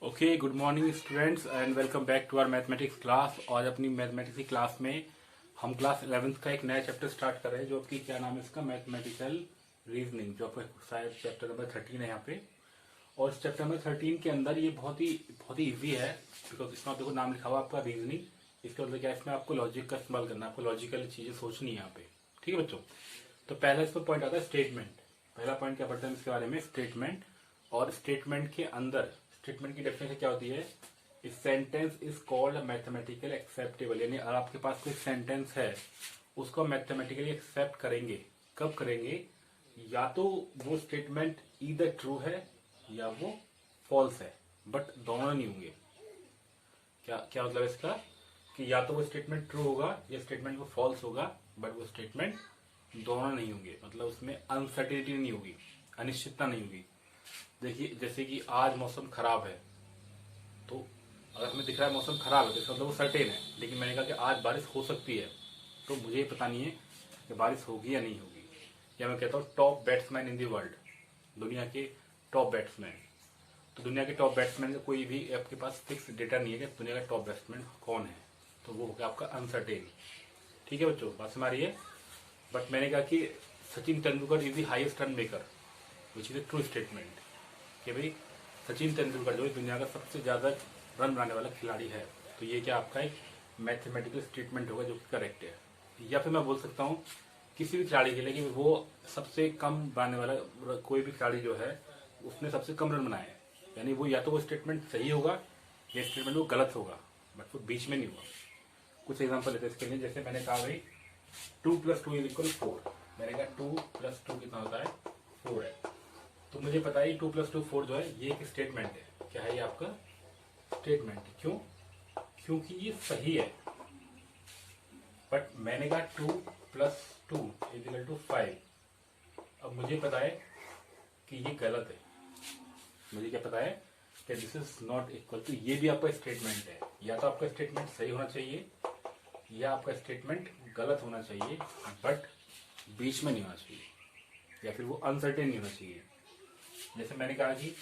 Okay, good morning students and welcome back to our mathematics class. और अपनी mathematics की class में हम क्लास 11th का एक नया चैप्टर स्टार्ट कर रहे हैं, जो आपकी क्या नाम है इसका, मैथमेटिकल रीजनिंग, जो आपका शायद चैप्टर नंबर 13 है यहाँ पे। और इस चैप्टर नंबर 13 के अंदर ये बहुत ही ईजी है, बिकॉज इसमें देखो नाम लिखा हुआ आपका रीजनिंग। इसका मतलब क्या है, इसमें आपको लॉजिक का इस्तेमाल करना है, आपको लॉजिकल चीजें सोचनी है यहाँ पे। ठीक है बच्चों, तो पहला इसमें पॉइंट आता है स्टेटमेंट। पहला पॉइंट क्या पढ़ते हैं इसके बारे में, स्टेटमेंट। और स्टेटमेंट के अंदर स्टेटमेंट की डेफिनेशन क्या होती है, इस sentence is called mathematical acceptable. यानी अगर आपके पास कोई सेंटेंस है उसको मैथमेटिकली एक्सेप्ट करेंगे। कब करेंगे, या तो वो स्टेटमेंट ईदर ट्रू है या वो फॉल्स है, बट दोनों नहीं होंगे। क्या क्या मतलब इसका, कि या तो वो स्टेटमेंट ट्रू होगा या स्टेटमेंट वो फॉल्स होगा, बट वो स्टेटमेंट दोनों नहीं होंगे। मतलब उसमें अनसर्टेनिटी नहीं होगी, अनिश्चितता नहीं होगी। देखिए, जैसे कि आज मौसम खराब है, तो अगर हमें दिख रहा है मौसम खराब है तो इसका मतलब वो सर्टेन है। लेकिन मैंने कहा कि आज बारिश हो सकती है, तो मुझे पता नहीं है कि बारिश होगी या नहीं होगी। या मैं कहता हूँ top batsman in the world, दुनिया के टॉप बैट्समैन। तो दुनिया के टॉप बैट्समैन का कोई भी आपके पास फिक्स डेटा नहीं है कि दुनिया का टॉप बैट्समैन कौन है, तो वो हो गया आपका अनसर्टेन। ठीक है बच्चों, बात समझ रही है। बट मैंने कहा कि Sachin Tendulkar is the highest run maker, which is a true statement. कि भाई सचिन तेंदुलकर जो है दुनिया का सबसे ज्यादा रन बनाने वाला खिलाड़ी है, तो ये क्या आपका एक मैथमेटिकल स्टेटमेंट होगा जो कि करेक्ट है। या फिर मैं बोल सकता हूँ किसी भी खिलाड़ी के लिए कि वो सबसे कम बनाने वाला, कोई भी खिलाड़ी जो है उसने सबसे कम रन बनाए हैं, यानी वो या तो वो स्टेटमेंट सही होगा या स्टेटमेंट वो गलत होगा, बट वो बीच में नहीं होगा। कुछ एग्जाम्पल लेते हैं इसके लिए। जैसे मैंने कहा भाई 2+2=4, मैंने कहा 2+2 कितना होता है, 4 है। तो मुझे पता है 2+2=4 जो है ये एक स्टेटमेंट है। क्या है ये आपका स्टेटमेंट। क्यों, क्योंकि ये सही है। बट मैंने कहा 2+2=5। अब मुझे पता है कि ये गलत है। मुझे क्या पता है कि this is not equal to, ये भी आपका स्टेटमेंट है। या तो आपका स्टेटमेंट सही होना चाहिए या आपका स्टेटमेंट गलत होना चाहिए, बट बीच में नहीं होना चाहिए, या फिर वो अनसर्टेन नहीं होना चाहिए। जैसे मैंने कहा कि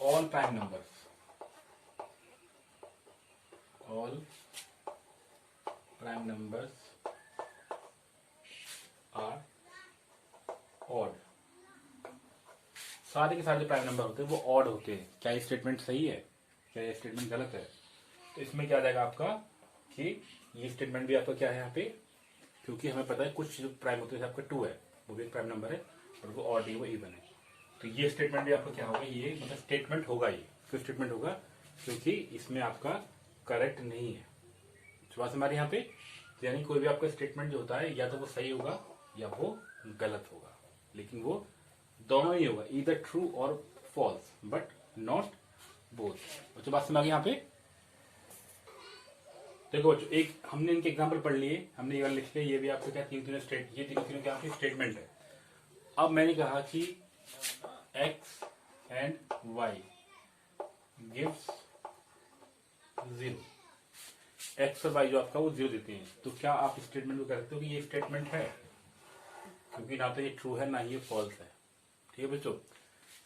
all prime numbers, all prime numbers are odd. सारे के सारे जो प्राइम नंबर होते हैं वो ऑड होते हैं। क्या ये स्टेटमेंट सही है, क्या ये स्टेटमेंट गलत है? तो इसमें क्या आ जाएगा आपका कि ये स्टेटमेंट भी आपका क्या है यहाँ पे, क्योंकि हमें पता है कुछ जो प्राइम होते हैं आपका 2 है, वो भी एक प्राइम नंबर है, और वो ऑड नहीं, वो इवन है। तो ये स्टेटमेंट भी आपका क्या होगा, ये मतलब स्टेटमेंट होगा। ये क्यों स्टेटमेंट होगा, क्योंकि इसमें आपका करेक्ट नहीं है। बात हमारे यहाँ पे, यानी कोई भी आपका स्टेटमेंट जो होता है या तो वो सही होगा या वो गलत होगा, लेकिन वो दोनों ही होगा, ईदर ट्रू और फॉल्स, बट नॉट बोथ। बच्चों बात समझ आ गई यहाँ पे। देखो बच्चों, एक हमने इनके एग्जाम्पल पढ़ लिए, हमने ये वाला लिख लिया, ये भी आपको क्या तीनों क्या आपकी स्टेटमेंट है। अब मैंने कहा कि x and y gives 0, x और y जो आपका वो 0 देते हैं, तो क्या आप स्टेटमेंट को कह सकते हो कि ये स्टेटमेंट है, क्योंकि ना तो ये ट्रू है ना ही ये फॉल्स है। ठीक है बच्चों,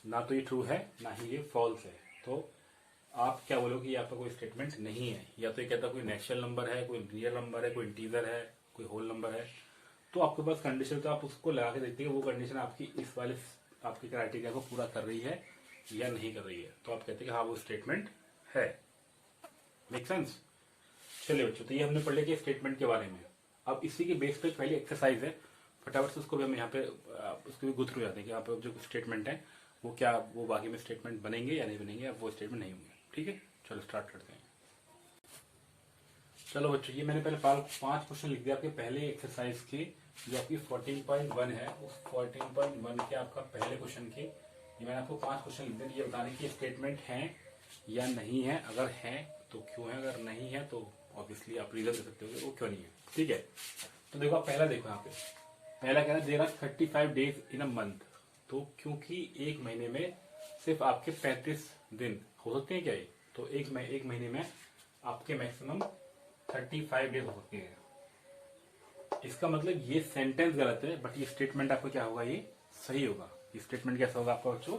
ना तो ये ट्रू है ना ही ये फॉल्स है, तो आप क्या बोलोगे, ये आपका कोई स्टेटमेंट नहीं है। या तो ये कहता कोई नेचुरल नंबर है, कोई रियल नंबर है, कोई इंटीजर है, कोई होल नंबर है, तो आपके पास कंडीशन, तो आप उसको लगा के देखते हैं वो कंडीशन आपकी इस वाले आपके क्राइटेरिया को पूरा कर रही है या नहीं कर रही है, तो आप कहते हैं कि हाँ वो स्टेटमेंट है। Make sense. चलिए बच्चों, तो ये हमने पढ़ लिया कि स्टेटमेंट के बारे में। अब इसी के बेस पे पहले एक्सरसाइज है, फटाफट से उसको भी हम यहाँ पे उसको भी गो थ्रू जाते हैं कि आप जो स्टेटमेंट है वो क्या, वो बाकी में स्टेटमेंट बनेंगे या नहीं बनेंगे, अब वो स्टेटमेंट नहीं होंगे। ठीक है, चलो स्टार्ट करते हैं। चलो बच्चों, ये मैंने पहले 5 क्वेश्चन लिख दिया आपके पहले एक्सरसाइज के, जो आपकी 14.1 है, उस 14.1 के आपका पहले क्वेश्चन के, ये मैंने आपको 5 क्वेश्चन लिख दिया। ये बताने की स्टेटमेंट है या नहीं है, अगर है तो क्यों है, अगर नहीं है तो ऑब्वियसली आप रीजन दे सकते हो वो क्यों नहीं है। ठीक है, तो देखो आप पहला देखो यहाँ पे, पहला कह रहा है there are 35 days in a month. तो क्योंकि एक महीने में सिर्फ आपके 35 दिन हो सकते हैं क्या ये, तो एक महीने में आपके मैक्सिमम 35 डेज हो सकते हैं। इसका मतलब ये सेंटेंस गलत है, बट ये स्टेटमेंट आपका क्या होगा, ये सही होगा। ये स्टेटमेंट कैसा होगा आपका बच्चों,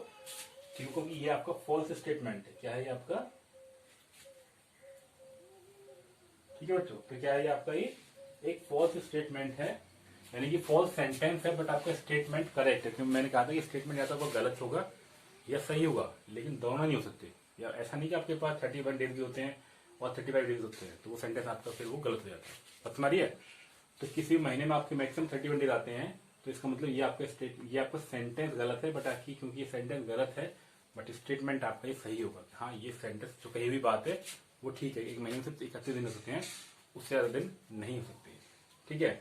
क्योंकि ये आपका फॉल्स स्टेटमेंट है। क्या है ये आपका ठीक है बच्चों, तो क्या है ये आपका ये एक फॉल्स स्टेटमेंट है, यानी कि फॉल्स सेंटेंस है, बट आपका स्टेटमेंट करेक्ट है, क्योंकि मैंने कहा था कि स्टेटमेंट या तो आपका गलत होगा या सही होगा, लेकिन दोनों नहीं हो सकते। या ऐसा नहीं कि आपके पास 31 डेज भी होते हैं और 35 डेज होते हैं, तो वो सेंटेंस आपका फिर वो गलत हो जाता है। बात समझ रही है? तो किसी महीने में आपके मैक्सिमम 31 डेज आते हैं, तो इसका मतलब ये आपका सेंटेंस गलत है, बट आपकी क्योंकि ये सेंटेंस गलत है बट स्टेटमेंट आपका ये सही होगा। हाँ, ये सेंटेंस जो कही हुई बात है वो ठीक है, एक महीने में सिर्फ 31 दिन हो सकते हैं, उससे ज्यादा दिन नहीं हो सकते। ठीक है,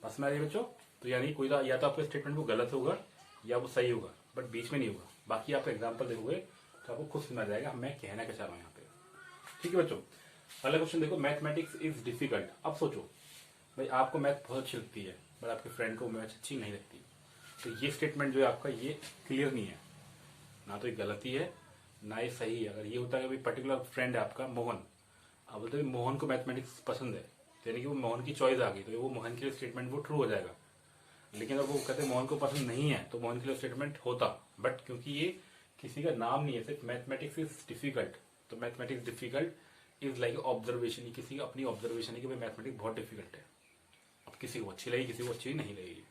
बस में आ रही है बच्चों? तो यानी कोई या तो आपका स्टेटमेंट वो गलत होगा या वो सही होगा, बट बीच में नहीं होगा। बाकी आप एग्जाम्पल देखोगे तो आपको खुद समझ आ जाएगा मैं कहना क्या चाह रहा हूँ यहाँ पे। ठीक है बच्चों, अगला क्वेश्चन देखो, मैथमेटिक्स इज डिफिकल्ट। अब सोचो भाई, आपको मैथ बहुत अच्छी लगती है बट आपके फ्रेंड को मैथ अच्छी नहीं लगती, तो ये स्टेटमेंट जो है आपका ये क्लियर नहीं है, ना तो ये गलती है ना ये सही है। अगर ये होता है कि पर्टिकुलर फ्रेंड है आपका मोहन, अब बोलते मोहन को मैथमेटिक्स पसंद है, यानी कि वो मोहन की चॉइस आ गई, तो वो मोहन के लिए स्टेटमेंट वो ट्रू हो जाएगा। लेकिन अगर वो कहते मोहन को पसंद नहीं है तो मोहन के लिए स्टेटमेंट होता, बट क्योंकि ये किसी का नाम नहीं है, सिर्फ मैथमेटिक्स इज डिफिकल्ट, तो mathematics difficult is like observation, किसी की अपनी ऑब्जर्वेशन है कि भाई मैथमेटिक्स बहुत डिफिकल्ट है। अब किसी को अच्छी लगेगी, किसी को अच्छी नहीं लगेगी।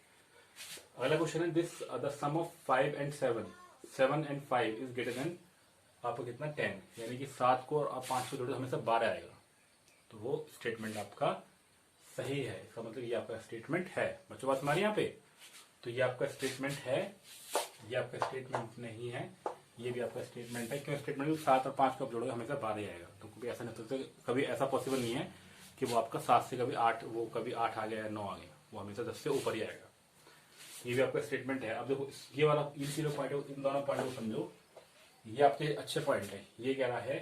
अगला क्वेश्चन है, this the sum of 5 and 7 and 5 is greater than आपको कितना 10, यानी कि 7 को और आप 5 को जोड़े तो हमेशा 12 आएगा, तो वो स्टेटमेंट आपका सही है। इसका मतलब ये आपका स्टेटमेंट है। बच्चों बात हमारे यहाँ पे, तो ये आपका स्टेटमेंट है, ये आपका स्टेटमेंट नहीं है, ये भी आपका स्टेटमेंट है। क्यों स्टेटमेंट? 7 और 5 को आप जोड़ोगे हमेशा 12 आएगा, तो कभी ऐसा नहीं होता, कभी ऐसा पॉसिबल नहीं है कि वो आपका 7 से कभी 8, वो कभी 8 आ गया या 9 आ गया, वो हमेशा 10 से ऊपर ही आएगा। ये भी आपका स्टेटमेंट है। अब देखो ये वाला इन पॉइंट, इन दोनों पॉइंट को समझो, ये आपके अच्छे पॉइंट है। ये कह रहा है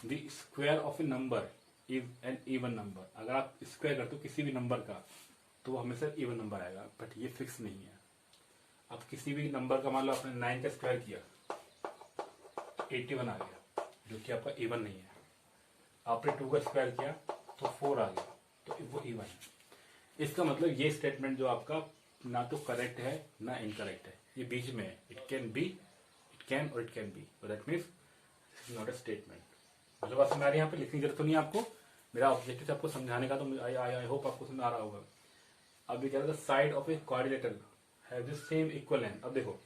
the square of A number is an even number. अगर आप स्क्वायर करते हो किसी भी नंबर का तो वो हमेशा इवन नंबर आएगा, बट ये फिक्स नहीं है। अब किसी भी नंबर का मान लो आपने 9 का स्क्वायर किया, 81 आ गया, जो कि आपका इवन नहीं है। आपने 2 का स्क्वायर किया तो 4 आ गया, तो वो इवन है। इसका मतलब ये स्टेटमेंट जो आपका ना तो करेक्ट है ना इनकरेक्ट है, ये बीच में है। It can be, it can और it can be, that means not a statement. मतलब बस हमारे यहाँ पे लिखने की जरूरत तो नहीं आपको, मेरा ऑब्जेक्टिव आपको समझाने का, तो आई होप आपको समझ आ रहा होगा। अब ये कह रहा था side of a quadrilateral have the same equal length. अब देखो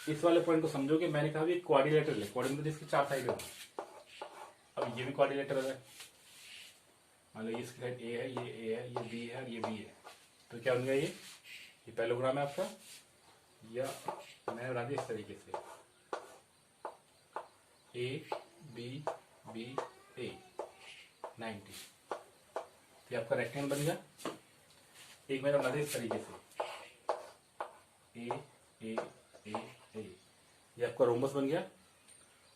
इस वाले पॉइंट को समझोगे, मैंने कहा ये क्वाड्रिलेटरल है, क्वाड्रिलेटरल जिसकी 4 साइड है। अब ये भी क्वाड्रिलेटरल है, मान लो इसकी साइड ए है, ये ए है, ये बी है और ये बी है, तो क्या बन गया ये पैरेललोग्राम है आपका, या मैंने बना दिया इस तरीके से ए बी बी ए 90, ये आपका रेक्टेंगल बन गया। एक मैंने बना दिया इस तरीके से ए ए ए ए, ये आपका रोम्बस बन गया।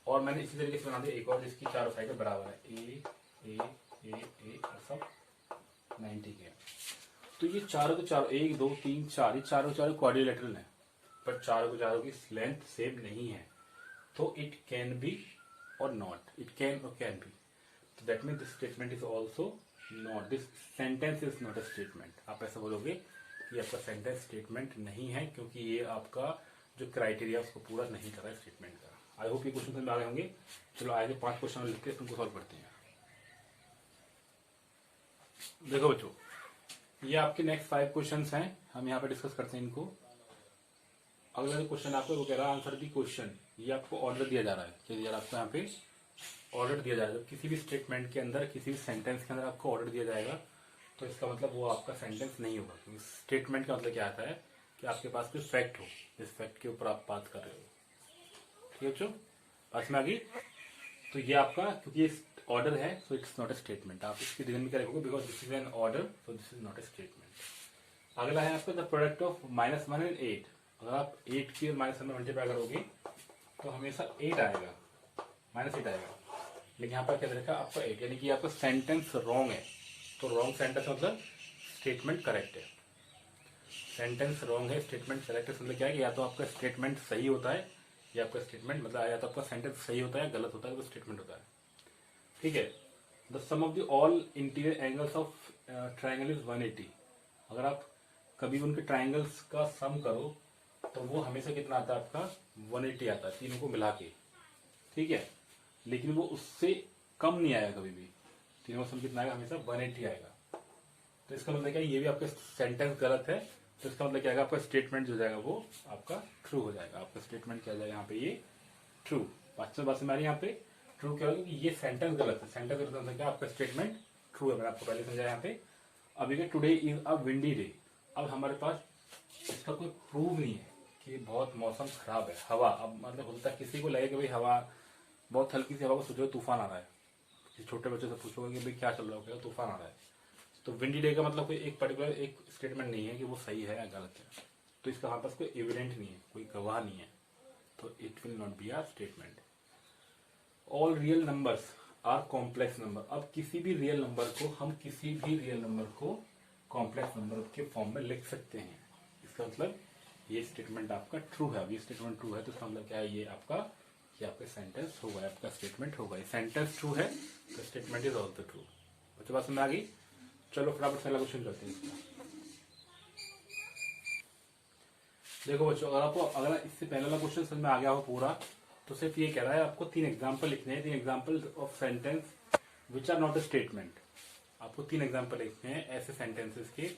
और मैंने इसी तरीके से बना दिया एक और जिसकी चारों साइड बराबर है, ए ए ए ए और सब 90 के। तो ये चारों के चारों 1 2 3 4, ये चारों क्वाड्रिलेटरल है, पर चारों की लेंथ सेम नहीं है, तो इट कैन बी और नॉट, इट कैन और कैन बी, तो that mean this statement is also not, this sentence is not a statement. आप ऐसा बोलोगे कि आपका सेंटेंस स्टेटमेंट नहीं है, क्योंकि ये आपका जो क्राइटेरिया उसको पूरा नहीं कर रहा है स्टेटमेंट का। आई होप ये क्वेश्चन समझ आ रहे होंगे। चलो आगे 5 क्वेश्चन लिख के तुमको सॉल्व करते हैं। देखो बच्चों, ये आपके नेक्स्ट 5 क्वेश्चन हैं, हम यहाँ पे डिस्कस करते हैं इनको। अगला जो क्वेश्चन आपको वो कह रहा है आंसर दी क्वेश्चन, ये आपको ऑर्डर दिया जा रहा है, कि यार आपको यहाँ पे ऑर्डर दिया जाएगा। जब किसी भी स्टेटमेंट के अंदर, किसी भी सेंटेंस के अंदर आपको ऑर्डर दिया जाएगा, तो इसका मतलब वो आपका सेंटेंस नहीं होगा, क्योंकि स्टेटमेंट का मतलब क्या आता है कि आपके पास कोई फैक्ट हो, जिस फैक्ट के ऊपर आप बात कर रहे हो। ठीक है बच्चों, पास में आ गई। तो ये आपका, क्योंकि ये ऑर्डर है, so it's not a statement. आप इसकी रीजन भी क्या रखोगे, because this is an order, so this is not a statement. अगला है आपका द प्रोडक्ट ऑफ -1 and 8। अगर आप 8 की -1 में मल्टीप्लाई करोगे तो हमेशा 8 आएगा, -8 आएगा, लेकिन यहाँ पर क्या देखा आपका 8, यानी कि आपका सेंटेंस रॉन्ग है। तो रॉन्ग सेंटेंस मतलब स्टेटमेंट करेक्ट है। सेंटेंस रॉन्ग है, स्टेटमेंट करेक्ट है, मतलब क्या है कि या तो आपका स्टेटमेंट सही होता है, या आपका स्टेटमेंट मतलब या तो आपका सेंटेंस सही होता है, गलत होता है, तो स्टेटमेंट होता है। ठीक है। The sum of the all interior angles of triangle is 180। अगर आप कभी उनके ट्राइंगल्स का सम करो तो वो हमेशा कितना आता है आपका 180 आता है, तीनों को मिला के। ठीक है, लेकिन वो उससे कम नहीं आएगा कभी भी, तीनों में सम कितना आएगा, हमेशा 180 आएगा। तो इसका मतलब क्या है, ये भी आपका सेंटेंस गलत है, तो इसका मतलब क्या आएगा, आपका स्टेटमेंट जो जाएगा वो आपका ट्रू हो जाएगा। आपका स्टेटमेंट क्या जाएगा यहाँ पे, ये ट्रू। बात हमारी यहाँ पे ट्रू क्या होगा, क्योंकि ये सेंटेंस गलत है। सेंटेंस गलत मतलब क्या, आपका स्टेटमेंट ट्रू है। मैंने आपको पहले समझाया यहाँ पे। अभी क्या, today is a windy day. अब हमारे पास इसका कोई प्रूव नहीं है कि बहुत मौसम खराब है। हवा, अब मतलब होता है किसी को लगे कि भाई हवा बहुत हल्की सी हवा को, सोचो तूफान आ रहा है। किसी छोटे बच्चे से पूछोगे कि भाई क्या चल रहा है, तूफान आ रहा है। तो विंडी डे का मतलब कोई एक पर्टिकुलर एक स्टेटमेंट नहीं है कि वो सही है या गलत है। तो इसका हमारे पास कोई एविडेंट नहीं है, कोई गवाह नहीं है, तो it will not be are statement. All real numbers are complex number. अब किसी भी रियल नंबर को, हम किसी भी रियल नंबर को कॉम्प्लेक्स नंबर के फॉर्म में लिख सकते हैं। इसका मतलब ये स्टेटमेंट आपका ट्रू है। अब ये स्टेटमेंट ट्रू है तो इसका मतलब क्या है, ये आपका सेंटेंस होगा, आपका स्टेटमेंट होगा। सेंटेंस ट्रू है तो स्टेटमेंट इज ऑल्सो ट्रू। बच्चों बात समझ आ गई? चलो फटाफट से अगला क्वेश्चन करते हैं इसका। देखो बच्चों, अगर इससे पहले वाला क्वेश्चन समझ में आ गया हो पूरा, तो सिर्फ ये कह रहा है आपको 3 एग्जाम्पल लिखने हैं, 3 example of sentence which are not a statement. आपको 3 एग्जाम्पल लिखने हैं ऐसे सेंटेंसेस के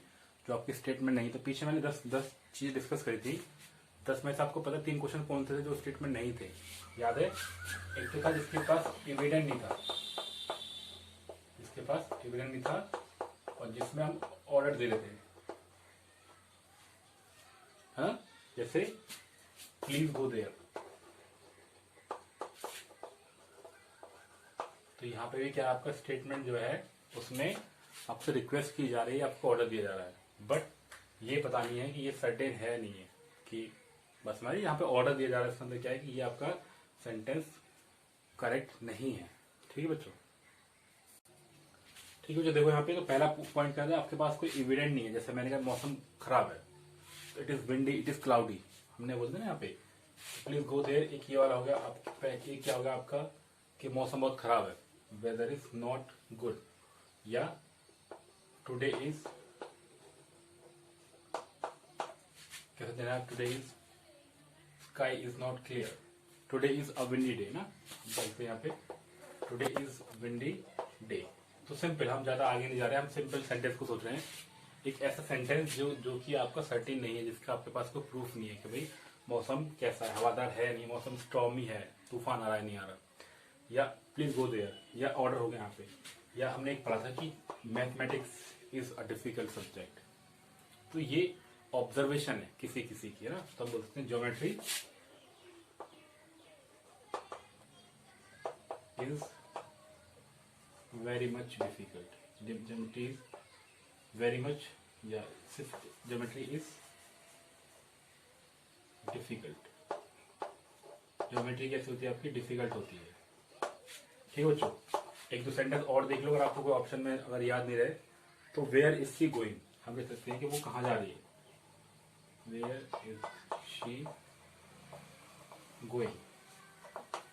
जो आपकी स्टेटमेंट नहीं। तो पीछे मैंने 10 चीजें डिस्कस करी थी। 10 में से आपको पता 3 क्वेश्चन कौन से थे जो स्टेटमेंट नहीं थे, याद है? एक तो था जिसके पास एविडेंट नहीं था, जिसके पास एविडेंट नहीं था, और जिसमें हम ऑर्डर दे रहे थे। हाँ, जैसे प्लीज गो देयर। तो यहाँ पे भी क्या, आपका स्टेटमेंट जो है उसमें आपसे रिक्वेस्ट की जा रही है, आपको ऑर्डर दिया जा रहा है, बट ये पता नहीं है कि ये सर्टेन है नहीं है, कि बस हमारी यहाँ पे ऑर्डर दिया जा रहा है। इसका मतलब क्या है कि ये आपका सेंटेंस करेक्ट नहीं है। ठीक है बच्चों? ठीक है बच्चों, देखो यहाँ पे तो पहला पॉइंट क्या है, आपके पास कोई एविडेंट नहीं है। जैसे मैंने कहा मौसम खराब है, तो it is windy, it is cloudy, हमने बोलते ना यहाँ पे प्लीज गो देयर। एक ये वाला हो गया। एक क्या होगा आपका कि मौसम बहुत खराब है, वेदर इज नॉट गुड, या टुडे इज, कैसे देना है, today is sky is not clear, today is a windy day ना, बोलते यहाँ पे टुडे इज विंडी डे। तो सिंपल, हम ज्यादा आगे नहीं जा रहे, हम सिंपल सेंटेंस को सोच रहे हैं। एक ऐसा सेंटेंस जो कि आपका सर्टेन नहीं है, जिसका आपके पास कोई प्रूफ नहीं है कि भाई मौसम कैसा है, हवादार है नहीं, मौसम स्टॉर्मी है, तूफान आ रहा है नहीं आ रहा, या प्लीज गो देयर, या ऑर्डर हो गया यहाँ पे, या हमने एक पढ़ा था कि mathematics is a difficult subject. तो ये ऑब्जर्वेशन है किसी किसी की, है ना। तो हम बोलते हैं geometry is very much difficult, geometry is very much, या सिर्फ ज्योमेट्री इज डिफिकल्ट। ज्योमेट्री कैसी होती है आपकी, डिफिकल्ट होती है। ठीक है बच्चों, एक दो सेंटेंस और देख लो, अगर आपको कोई ऑप्शन में अगर याद नहीं रहे तो वेयर इज शी गोइंग, हम कह सकते हैं कि वो कहाँ जा रही है, वेयर इज शी गोइंग।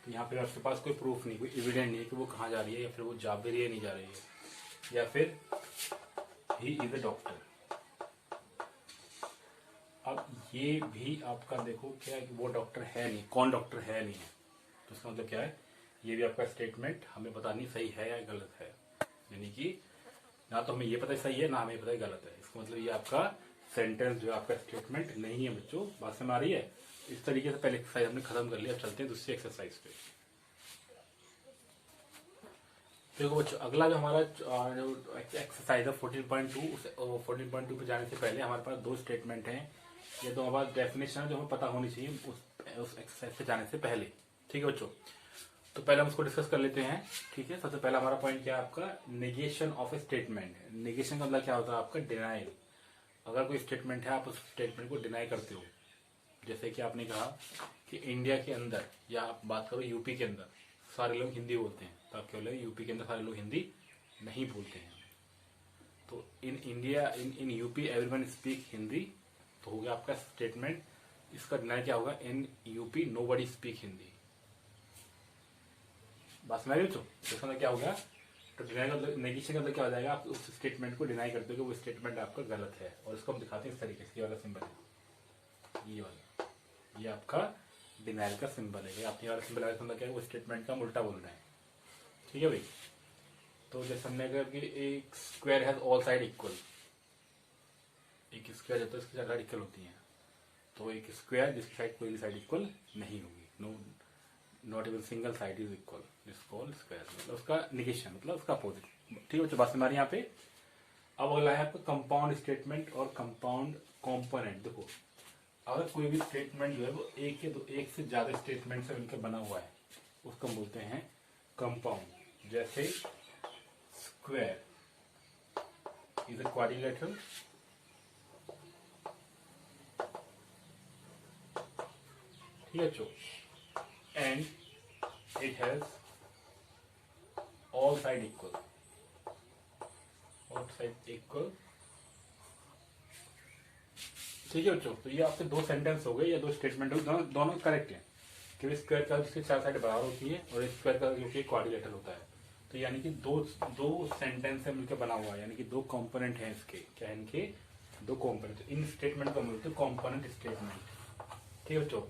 तो यहाँ पे आपके पास कोई प्रूफ नहीं, कोई एविडेंट नहीं है कि वो कहाँ जा रही है, या फिर वो जा भी रही है नहीं जा रही है, या फिर ही इज अ डॉक्टर। अब ये भी आपका देखो क्या है कि वो डॉक्टर है नहीं, कौन डॉक्टर है नहीं है, तो इसका मतलब क्या है, ये भी आपका स्टेटमेंट हमें पता नहीं सही है या गलत है। यानी कि ना तो हमें ये पता सही है, ना हमें पता गलत है। इसका मतलब ये आपका सेंटेंस जो आपका स्टेटमेंट नहीं है। बच्चों बात समझ आ रही है? इस तरीके से पहले एक्सरसाइज हमने खत्म कर लिया। अब चलते हैं दूसरी एक्सरसाइज पे। देखो बच्चों, अगला जो हमारा जो एक्सरसाइज है 14.2, उस 14.2 पे जाने से पहले हमारे पास 2 स्टेटमेंट हैं। ये दो हमारे डेफिनेशन है जो हमें पता होनी चाहिए उस एक्सरसाइज पे जाने से पहले। ठीक है बच्चों, तो पहले हम उसको डिस्कस कर लेते हैं। ठीक है, सबसे पहला हमारा पॉइंट क्या है आपका, negation of A statement. Negation का मतलब क्या होता है आपका, डिनाइल। अगर कोई स्टेटमेंट है, आप उस स्टेटमेंट को डिनाई करते हो। जैसे कि आपने कहा कि इंडिया के अंदर, या आप बात करो यूपी के अंदर सारे लोग हिंदी बोलते हैं, तो आप क्या बोले, यूपी के अंदर सारे लोग हिंदी नहीं बोलते हैं। तो in India, in UP everyone speak Hindi, तो हो गया आपका स्टेटमेंट। इसका डिनाई क्या होगा, in UP nobody speak Hindi. बात समझ रहे हो? तो इसका क्या हो गया, तो डिनाई का मतलब, नेगेशन का मतलब क्या हो जाएगा, आप उस स्टेटमेंट को डिनाई करते हो कि वो स्टेटमेंट आपका गलत है। और इसको हम दिखाते हैं इस तरीके से, ये वाला सिंबल है, ये वाला, ये आपका डिनाइल का सिंबल है। आपने वाला सिंबल आया, मतलब क्या है, वो स्टेटमेंट का उल्टा बोल रहे हैं। ठीक है भाई, तो जैसे हमने अगर कि एक square has all side equal, एक स्क्वायर होता है इसकी साइड इक्वल होती हैं, तो एक स्क्वायर जिसकी साइड कोई भी साइड इक्वल नहीं होगी, no not even single side is equal, this called square, मतलब उसका निगेशन मतलब उसका अपोजिट। ठीक है, तो बात हमारी यहाँ पे। अब अगला है आपका कंपाउंड स्टेटमेंट और कंपाउंड कंपोनेंट। देखो अगर कोई भी स्टेटमेंट जो है वो एक से ज्यादा स्टेटमेंट से मिलकर बना हुआ है उसको हम बोलते हैं कंपाउंड। जैसे स्क्वायर इज अ क्वाड्रिलेटरल, ठीक है चो, and it has all side equal, all side equal. ठीक है बच्चों, तो ये आपके दो सेंटेंस हो गए या दो स्टेटमेंट हो गए, दोनों करेक्ट है कि स्क्वायर का जिसकी चार साइड बराबर होती है और स्क्वायर का जो कि क्वाड्रिलेटरल होता है। तो यानी कि दो सेंटेंस से मिलकर बना हुआ है, यानी कि दो कंपोनेंट हैं इसके, क्या है इनके दो कंपोनेंट। इन स्टेटमेंट को मिलते हैं कंपोनेंट स्टेटमेंट। ठीक है बच्चों,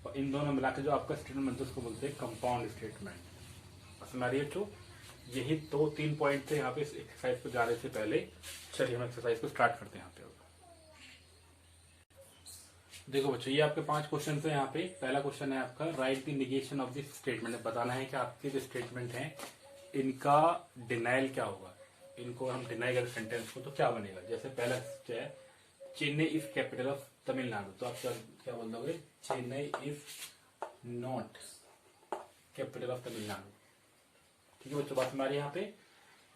और इन दोनों मिलाकर जो आपका स्टेटमेंट बनता है उसको बोलते हैं कंपाउंड स्टेटमेंट। हमारी बच्चों यही दो तीन पॉइंट थे यहाँ पे इस एक्सरसाइज को जाने से पहले। चलिए हम एक्सरसाइज को स्टार्ट करते हैं यहाँ पे। देखो बच्चों ये आपके 5 क्वेश्चन है यहाँ पे। पहला क्वेश्चन है आपका right the negation of this statement. बताना है कि आपके जो स्टेटमेंट हैं इनका डिनाइल क्या होगा, इनको हम डिनाई करें सेंटेंस को तो क्या बनेगा। जैसे पहला क्या है, Chennai is capital of Tamil Nadu, तो आप क्या बोल दोगे, Chennai is not capital of Tamil Nadu. ठीक है बच्चों, बात हमारी यहाँ पे।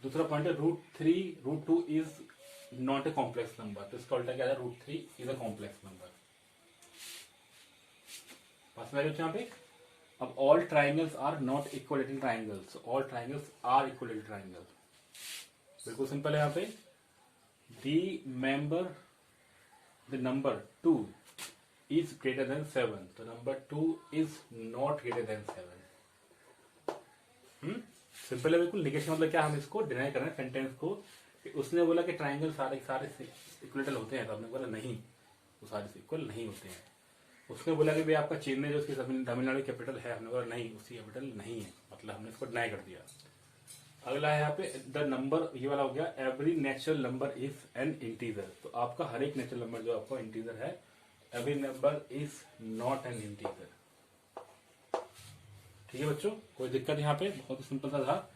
दूसरा पॉइंट है √2 is not a complex number, तो इसका उल्टा क्या है, √3 इज अ कॉम्प्लेक्स नंबर। यहाँ पे अब all triangles are not equilateral triangles, all triangles are equilateral triangle. बिल्कुल सिंपल है यहाँ पे। The number 2 is greater than 7, तो number 2 is not greater than 7। Simple है बिल्कुल। निगेशन मतलब क्या, हम इसको डिनाई कर रहे हैं सेंटेंस को। उसने बोला कि ट्राइंगल सारे इक्वलेटरल होते हैं, तो हमने बोला नहीं, वो सारे इक्वल नहीं होते हैं। उसने बोला कि भाई आपका चेन्नई जो उसकी तमिलनाडु कैपिटल है, हमने बोला नहीं उसकी कैपिटल नहीं है, मतलब हमने इसको डिनाई कर दिया। अगला है यहाँ पे द नंबर, ये वाला हो गया every natural number is an integer, तो आपका हर एक नेचुरल नंबर जो आपका इंटीजर है, every number is not an integer. ठीक है बच्चों, कोई दिक्कत यहाँ पे, बहुत सिंपल सा था।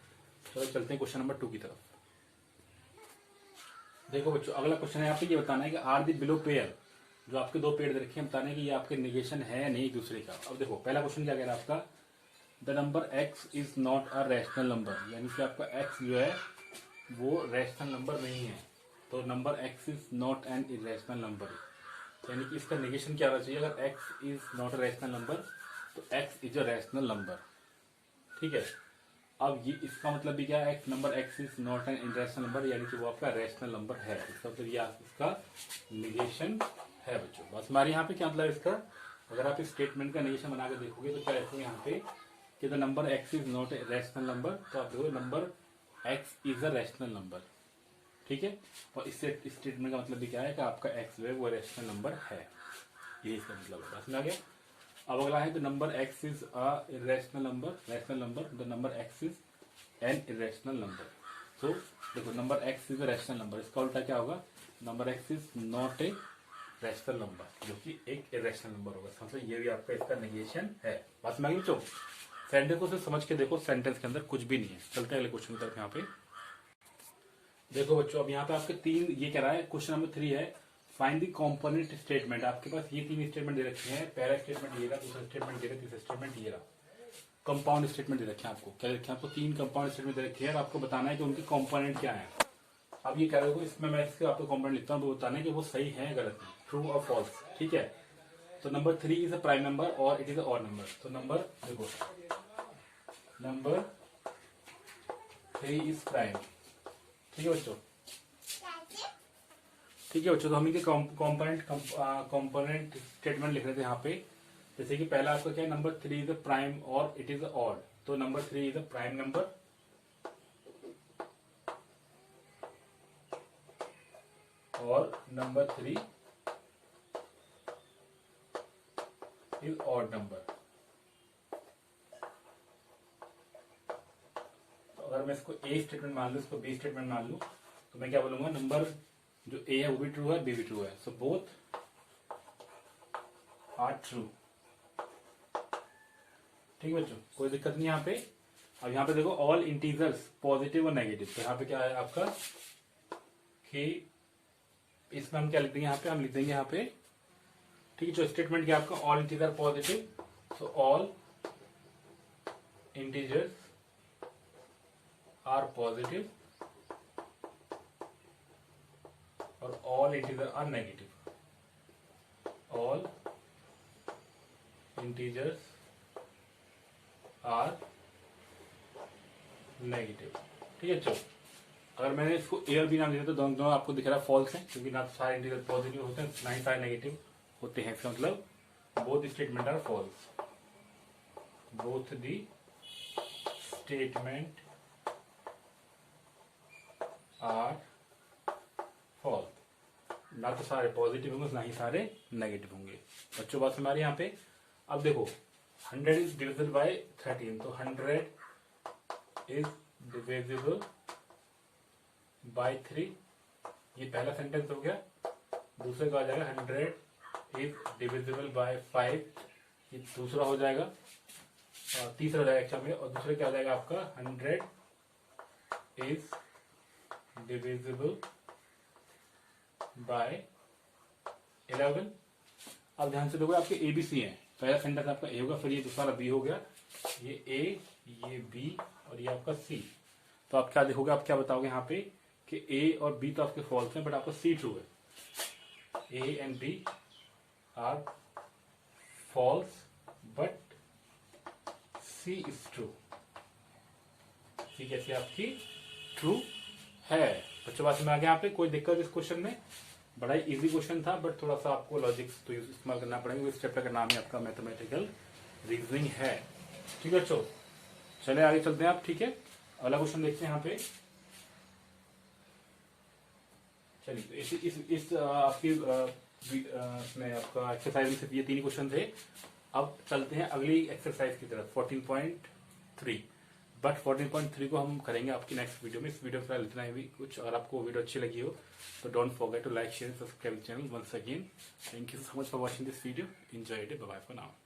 चलो चलते हैं क्वेश्चन नंबर 2 की तरफ। देखो बच्चों अगला क्वेश्चन है यहाँ पे, ये बताना है कि आर दी बिलो पेयर, जो आपके दो पेड़ दे रखे हैं, बताने कि ये आपके निगेशन है या नहीं दूसरे का। अब देखो पहला क्वेश्चन क्या कह रहा है आपका, the number x is not a rational number, यानी कि आपका x जो है वो रैशनल नंबर नहीं है, तो number x is not an irrational number, यानी कि इसका निगेशन क्या होना चाहिए, अगर x is not a rational number तो x is a rational number. ठीक है, अब ये इसका मतलब भी क्या है, number x is not an irrational number, यानी कि वो आपका रैशनल नंबर है, इसका मतलब ये इसका निगेशन है बच्चों। बस हमारे यहाँ पे क्या मतलब इसका, अगर आप इस स्टेटमेंट का निगेशन बना के देखोगे तो क्या लिखोगे यहाँ पे कि the number x is not a rational number, तो आप देखोगे number x is a rational number. ठीक है, और इससे स्टेटमेंट का मतलब भी क्या है कि आपका x जो है वो रैशनल नंबर है, यही इसका मतलब है। समझ आ गया। अब अगला है the number x is a irrational number, rational number, the number x is an irrational number. तो देखो number x is a rational number, इसका उल्टा क्या होगा, number x is not a rational number, जो कि एक इरेशनल नंबर होगा। मतलब ये भी आपका इसका नेगेशन है। बात समझ बच्चों, सेंटेंस को सिर्फ समझ के देखो, सेंटेंस के अंदर कुछ भी नहीं है। चलते हैं अगले क्वेश्चन की तरफ। यहाँ पे देखो बच्चों, अब यहाँ पे आपके 3 ये कह रहा है, क्वेश्चन नंबर 3 है फाइंड द कंपोनेंट स्टेटमेंट। आपके पास ये 3 स्टेटमेंट दे रखे हैं, पहला स्टेटमेंट ये रहा, दूसरा स्टेटमेंट ये रहा, तीसरा स्टेटमेंट ये रहा। कंपाउंड स्टेटमेंट दे रखे हैं आपको, क्या रखे हैं आपको, 3 कंपाउंड स्टेटमेंट दे रखे हैं, और आपको बताना है कि उनके कंपोनेंट क्या है। अब ये कह रहे हो, इसमें मैं इसके आपको कंपोनेंट लिखता हूँ, तो बताना है कि वो सही है गलत है, ट्रू और फॉल्स। ठीक है, तो number 3 is a prime number और it is a odd number. तो नंबर देखो, नंबर 3 इज प्राइम। ठीक है बच्चों, ठीक है बच्चों, तो हम इनके कंपोनेंट स्टेटमेंट लिख रहे थे यहाँ पे। जैसे कि पहला आपका क्या है, नंबर 3 इज अ प्राइम और इट इज अ ऑड, तो number 3 is a prime number और नंबर 3 इज ऑड नंबर। अगर अगर मैं इसको ए स्टेटमेंट मान लूँ, इसको बी स्टेटमेंट मान लूँ, तो मैं क्या बोलूंगा, नंबर जो ए है वो भी ट्रू है, बी भी ट्रू है, सो बोथ आर ट्रू। ठीक है बच्चों, कोई दिक्कत नहीं यहाँ पे। अब यहाँ पे देखो ऑल इंटीजर्स पॉजिटिव और नेगेटिव, तो यहाँ पे क्या है आपका कि इसमें हम क्या लिख देंगे, यहाँ पे हम लिख देंगे यहाँ पे, ठीक है, जो स्टेटमेंट क्या आपका all integer positive, so all integers are positive और all integer are negative, all integers are negative. ठीक है चलो, अगर मैंने इसको ए और बी नाम दिया तो दोनों आपको दिख रहा है फॉल्स है, क्योंकि ना तो सारे इंटीजर पॉजिटिव होते हैं ना ही सारे नेगेटिव होते हैं, इसका मतलब both statement are false, both the statement are false, ना तो सारे पॉजिटिव होंगे ना ही सारे नेगेटिव होंगे। बच्चों बात हमारे यहाँ पे। अब देखो 100 इज डिविजिबल बाय 13, तो 100 इज डिविजिबल बाय 3, ये पहला सेंटेंस हो गया। दूसरे का आ जाएगा 100 इज डिविजिबल बाय 5, ये दूसरा हो जाएगा, और तीसरा हो जाएगा एक्चुअल में, और दूसरे क्या हो जाएगा आपका 100 इज डिविजिबल बाय 11। अब ध्यान से देखो आपके ए बी सी है, पहला सेंटेंस आपका ए होगा, फिर ये दूसरा बी हो गया, ये ए, ये बी और ये आपका सी। तो आप क्या देखोगे, आप क्या बताओगे यहाँ पे कि ए और बी तो आपके फॉल्स हैं, बट आपका सी ट्रू है। A and B are false but C is true. C कैसी आपकी ट्रू है। बच्चों बात में आ गया यहाँ पे, कोई दिक्कत इस क्वेश्चन में? बड़ा ही इजी क्वेश्चन था, बट थोड़ा सा आपको लॉजिक्स तो इस्तेमाल करना पड़ेगा। इस चैप्टर का नाम ही आपका मैथमेटिकल रीजनिंग है। ठीक है बच्चों, चले आगे चलते हैं आप। ठीक है, अगला क्वेश्चन देखते हैं यहाँ पे। चलिए इस आपकी में आपका एक्सरसाइज में सिर्फ ये 3 क्वेश्चन थे। अब चलते हैं अगली एक्सरसाइज की तरफ 14.3, बट 14.3 को हम करेंगे आपकी नेक्स्ट वीडियो में। इस वीडियो में फिलहाल इतना ही भी कुछ। अगर आपको वीडियो अच्छी लगी हो तो don't forget to like share subscribe channel once again. Thank you so much for watching this video. Enjoy it, bye bye for now.